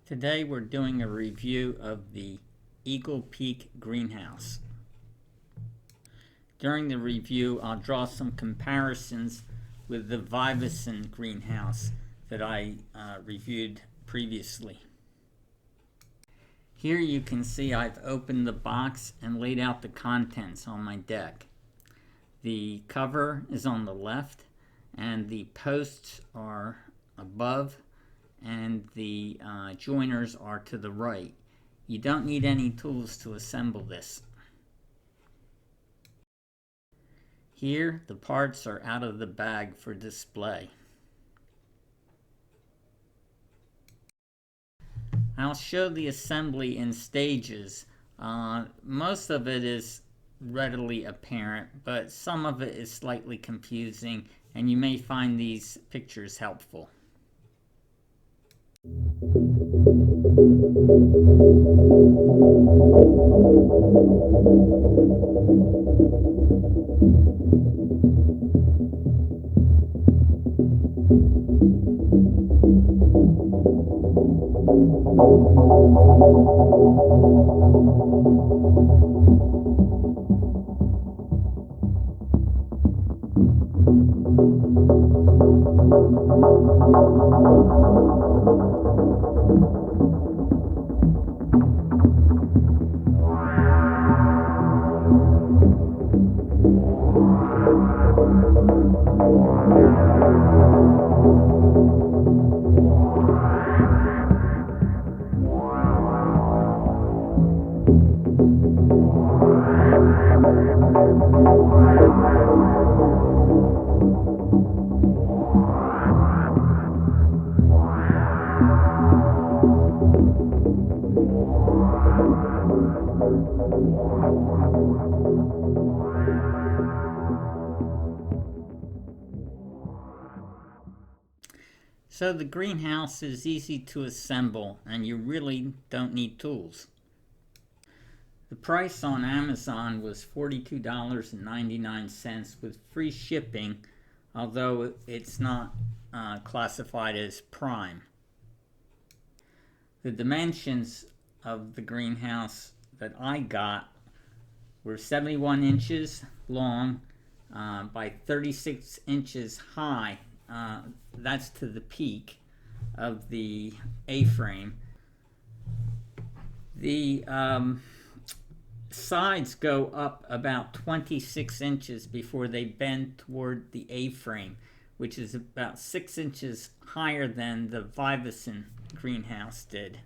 Today we're doing a review of the Eagle Peak greenhouse. During the review, I'll draw some comparisons with the Vivison greenhouse that I reviewed previously. Here you can see I've opened the box and laid out the contents on my deck. The cover is on the left and the posts are above and the joiners are to the right. You don't need any tools to assemble this. Here the parts are out of the bag for display. I'll show the assembly in stages. Most of it is readily apparent, but some of it is slightly confusing, and you may find these pictures helpful. So the greenhouse is easy to assemble and you really don't need tools. The price on Amazon was $42.99 with free shipping, although it's not classified as prime. The dimensions of the greenhouse that I got were 71 inches long by 36 inches high. That's to the peak of the A-frame. The sides go up about 26 inches before they bend toward the A-frame, which is about 6 inches higher than the Vivison greenhouse did.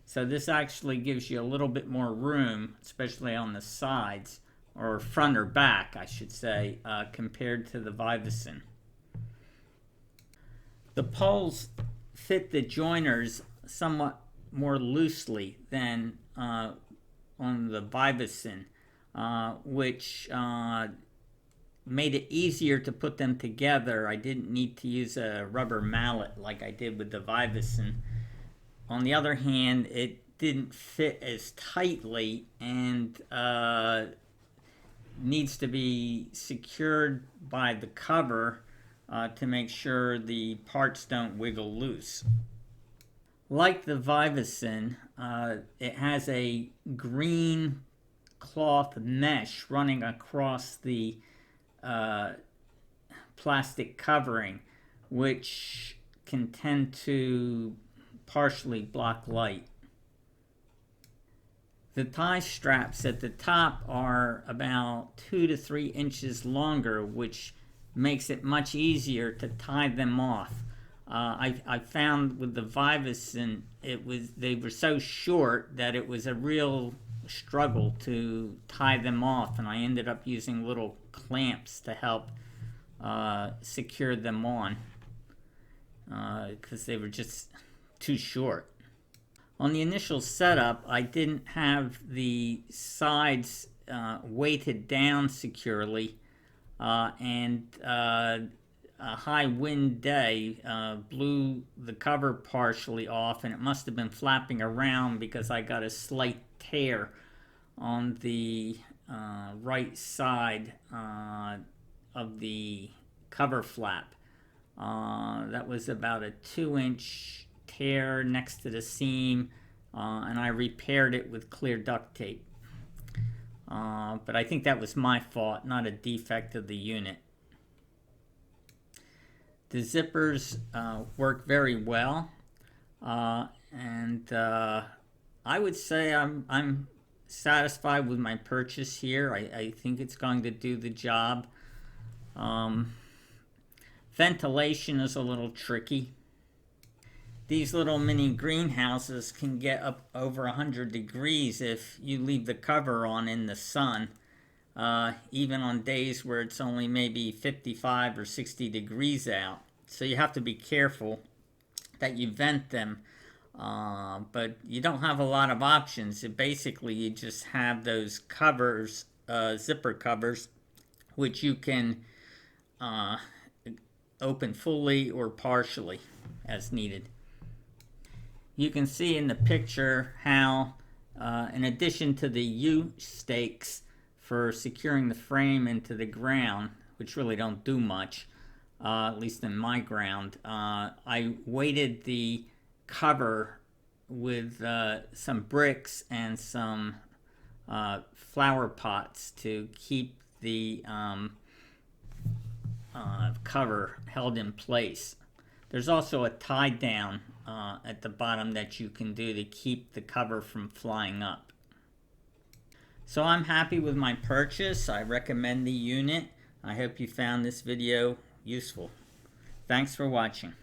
So this actually gives you a little bit more room, especially on the sides, or front or back, I should say, compared to the Vivison. The poles fit the joiners somewhat more loosely than on the Vivison, which made it easier to put them together. I didn't need to use a rubber mallet like I did with the Vivison. On the other hand, it didn't fit as tightly and needs to be secured by the cover to make sure the parts don't wiggle loose. Like the Vivison, it has a green cloth mesh running across the plastic covering, which can tend to partially block light. The tie straps at the top are about 2 to 3 inches longer, which makes it much easier to tie them off. I found with the Vivison, they were so short that it was a real struggle to tie them off, and I ended up using little clamps to help secure them on because they were just too short. On the initial setup, I didn't have the sides weighted down securely, and a high wind day blew the cover partially off, and it must have been flapping around because I got a slight tear on the right side of the cover flap. That was about a 2-inch tear next to the seam, and I repaired it with clear duct tape. But I think that was my fault, not a defect of the unit. The zippers work very well, and I would say I'm satisfied with my purchase here. I think it's going to do the job. Ventilation is a little tricky. These little mini greenhouses can get up over 100 degrees if you leave the cover on in the sun, even on days where it's only maybe 55 or 60 degrees out. So you have to be careful that you vent them, but you don't have a lot of options. Basically, you just have those covers, zipper covers, which you can open fully or partially as needed. You can see in the picture how, in addition to the U-stakes for securing the frame into the ground, which really don't do much, at least in my ground, I weighted the cover with some bricks and some flower pots to keep the cover held in place. There's also a tie down at the bottom that you can do to keep the cover from flying up. So I'm happy with my purchase. I recommend the unit. I hope you found this video useful. Thanks for watching.